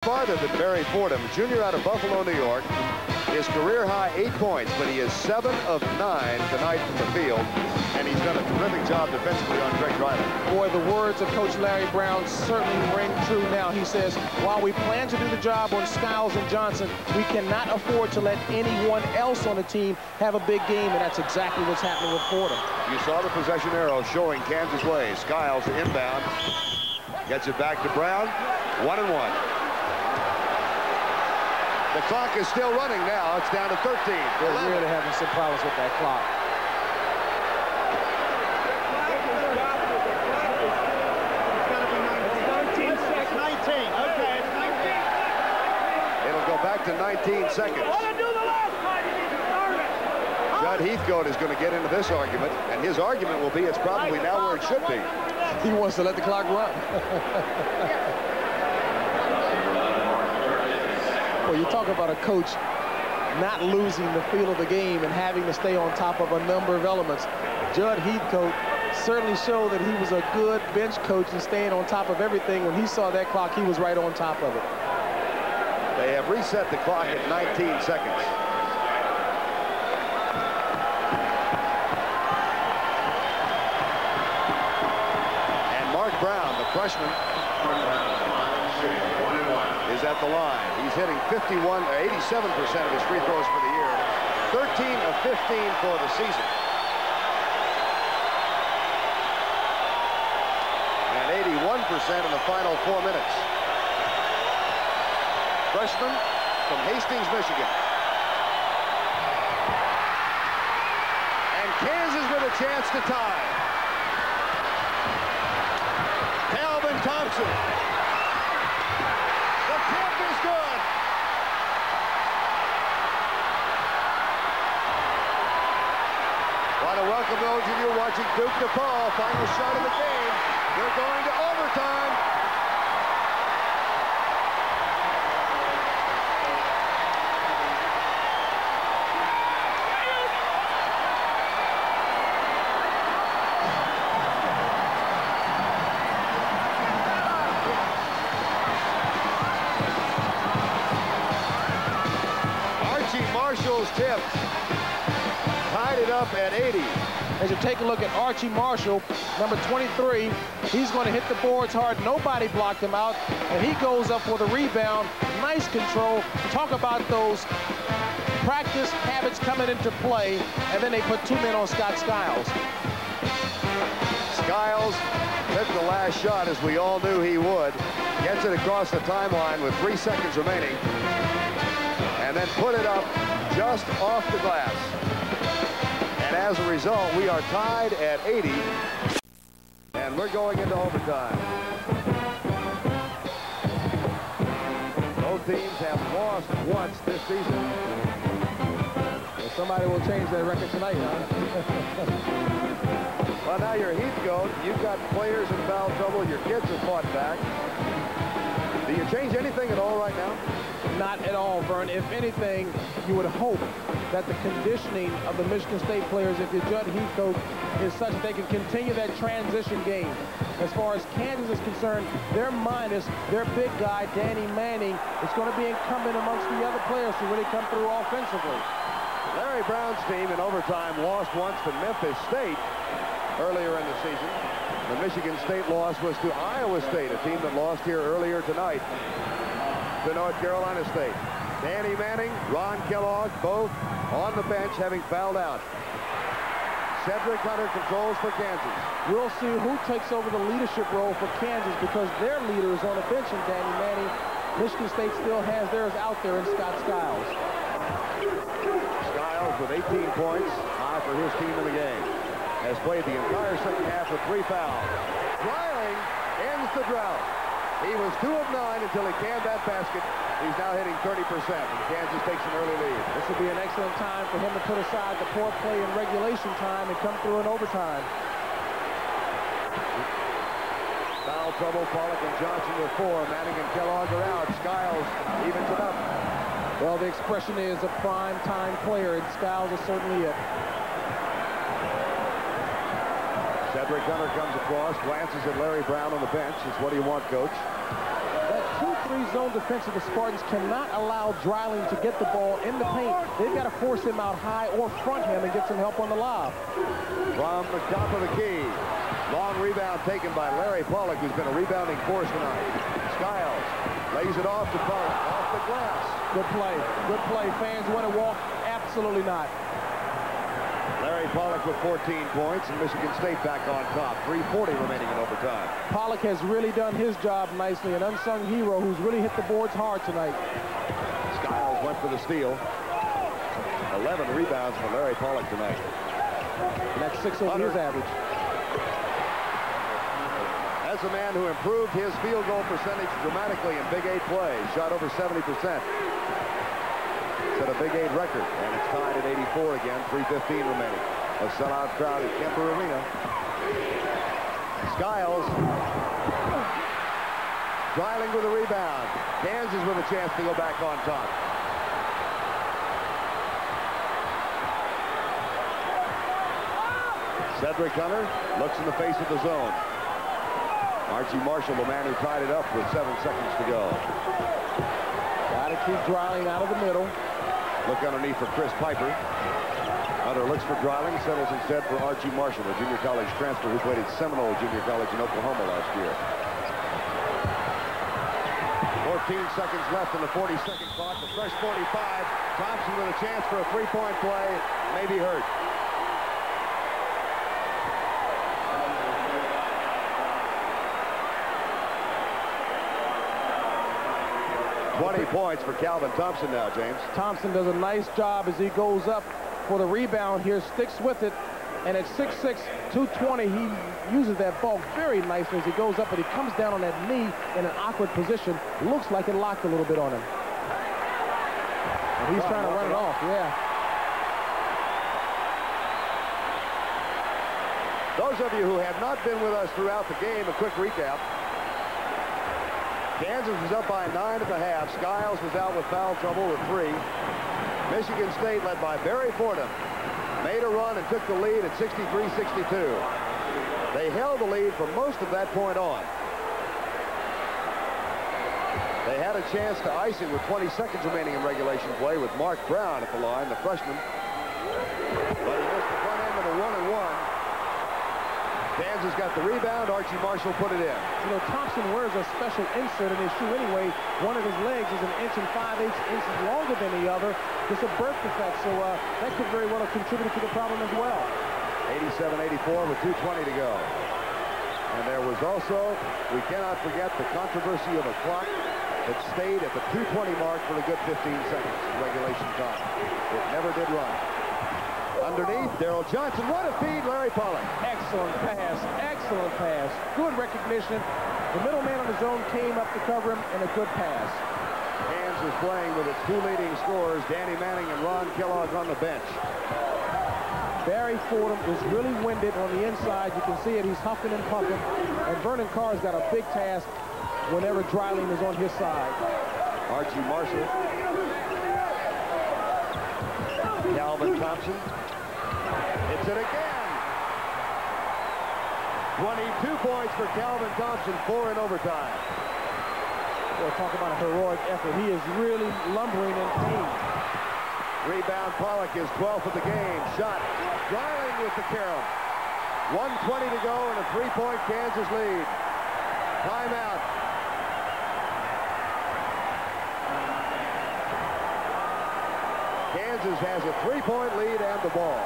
Farther than Barry Fordham, junior out of Buffalo, New York. His career high 8 points, but he is 7 of 9 tonight from the field, and he's done a terrific job defensively on Greg Dreiling. Boy, the words of Coach Larry Brown certainly ring true now. He says, while we plan to do the job on Skiles and Johnson, we cannot afford to let anyone else on the team have a big game, and that's exactly what's happening with Fordham. You saw the possession arrow showing Kansas way. Skiles inbound, gets it back to Brown, 1-1. The clock is still running now. It's down to 13. They're really having some problems with that clock. It'll go back to 19 seconds. Judd Heathcote is going to get into this argument, and his argument will be it's probably now where it should be. He wants to let the clock run. Well, you talk about a coach not losing the feel of the game and having to stay on top of a number of elements. Judd Heathcote certainly showed that he was a good bench coach and staying on top of everything. When he saw that clock, he was right on top of it. They have reset the clock at 19 seconds. And Mark Brown, the freshman, is at the line. He's hitting 87% of his free throws for the year. 13 of 15 for the season. And 81% in the final 4 minutes. Freshman from Hastings, Michigan. And Kansas with a chance to tie. Calvin Thompson. Good. Want to welcome those of you watching Duke DePaul, final shot of the game. They're going to overtime. Marshall's tip tied it up at 80. As you take a look at Archie Marshall, number 23, he's going to hit the boards hard. Nobody blocked him out, and he goes up for the rebound. Nice control. Talk about those practice habits coming into play, and then they put 2 men on Scott Skiles. Skiles took the last shot, as we all knew he would. Gets it across the timeline with 3 seconds remaining, and then put it up just off the glass. And as a result, we are tied at 80, and we're going into overtime. Both teams have lost once this season. Well, somebody will change that record tonight, huh? Well, now you're Heathcote. You've got players in foul trouble. Your kids have fought back. Do you change anything at all right now? Not at all, Vern. If anything, you would hope that the conditioning of the Michigan State players, if you're Judd Heathcote, is such that they can continue that transition game. As far as Kansas is concerned, their minus their big guy, Danny Manning, is going to be incumbent amongst the other players to really come through offensively. Larry Brown's team in overtime lost once to Memphis State earlier in the season. The Michigan State loss was to Iowa State, a team that lost here earlier tonight to North Carolina State. Danny Manning, Ron Kellogg, both on the bench having fouled out. Cedric Hunter controls for Kansas. We'll see who takes over the leadership role for Kansas, because their leader is on the bench in Danny Manning. Michigan State still has theirs out there in Scott Skiles. Skiles with 18 points, high for his team in the game. Has played the entire second half with 3 fouls. Dreiling ends the drought. He was 2 of 9 until he canned that basket. He's now hitting 30%, and Kansas takes an early lead. This will be an excellent time for him to put aside the poor play in regulation time and come through in overtime. Foul trouble, Pollock and Johnson with 4. Manning and Kellogg are out. Skiles evens it up. Well, the expression is a prime-time player, and Skiles is certainly it. Cedric Hunter comes across, glances at Larry Brown on the bench. It's what do you want, Coach? That 3 zone defense of the Spartans cannot allow Dreiling to get the ball in the paint. They've got to force him out high or front him and get some help on the lob. From the top of the key. Long rebound taken by Larry Pollock, who's been a rebounding force tonight. Skiles lays it off to Pollock, off the glass. Good play. Good play. Fans want to walk? Absolutely not. Larry Pollock with 14 points, and Michigan State back on top. 3:40 remaining in overtime. Pollock has really done his job nicely. An unsung hero who's really hit the boards hard tonight. Skiles went for the steal. 11 rebounds for Larry Pollock tonight. And that's 6 over his average. As a man who improved his field goal percentage dramatically in Big 8 play, shot over 70%. Set a Big 8 record, and it's tied at 84 again, 3:15 remaining. A sellout crowd at Kemper Arena. Skiles. Dreiling with a rebound. Kansas with a chance to go back on top. Cedric Hunter looks in the face of the zone. Archie Marshall, the man who tied it up with 7 seconds to go. Got to keep Dreiling out of the middle. Look underneath for Chris Piper. Hunter looks for Dreiling, settles instead for Archie Marshall, a junior college transfer who played at Seminole Junior College in Oklahoma last year. 14 seconds left in the 40-second clock. The fresh 45. Thompson with a chance for a three-point play. May be hurt. 20 points for Calvin Thompson now, James. Thompson does a nice job as he goes up for the rebound here, sticks with it, and at 6'6", 220, he uses that ball very nicely as he goes up, but he comes down on that knee in an awkward position. Looks like it locked a little bit on him. And he's trying to run it off, yeah. Those of you who have not been with us throughout the game, a quick recap. Kansas was up by 9 at the half. Skiles was out with foul trouble with 3. Michigan State, led by Barry Fordham, made a run and took the lead at 63-62. They held the lead for most of that point on. They had a chance to ice it with 20 seconds remaining in regulation play with Mark Brown at the line, the freshman. But he missed the front end of a 1-and-1. Kansas got the rebound. Archie Marshall put it in. You know, Thompson wears a special insert in his shoe anyway. One of his legs is 1 inch and 5/8 inches longer than the other. It's a birth defect, so that could very well have contributed to the problem as well. 87-84 with 2:20 to go. And there was also, we cannot forget, the controversy of a clock that stayed at the 2:20 mark for a good 15 seconds in regulation time. It never did run. Underneath, Daryl Johnson. What a feed, Larry Pollock. Excellent pass. Excellent pass. Good recognition. The middleman on the zone came up to cover him, and a good pass. Kansas playing with its 2 leading scorers, Danny Manning and Ron Kellogg on the bench. Barry Fordham is really winded on the inside. You can see it. He's huffing and puffing. And Vernon Carr's got a big task whenever Dreiling is on his side. Archie Marshall. Calvin Thompson. Hits it again. 22 points for Calvin Thompson, 4 in overtime. We'll talk about a heroic effort. He is really lumbering in pain. Rebound, Pollock is 12th of the game. Shot. Dreiling with the carom. 1:20 to go and a 3-point Kansas lead. Timeout. Kansas has a 3-point lead and the ball.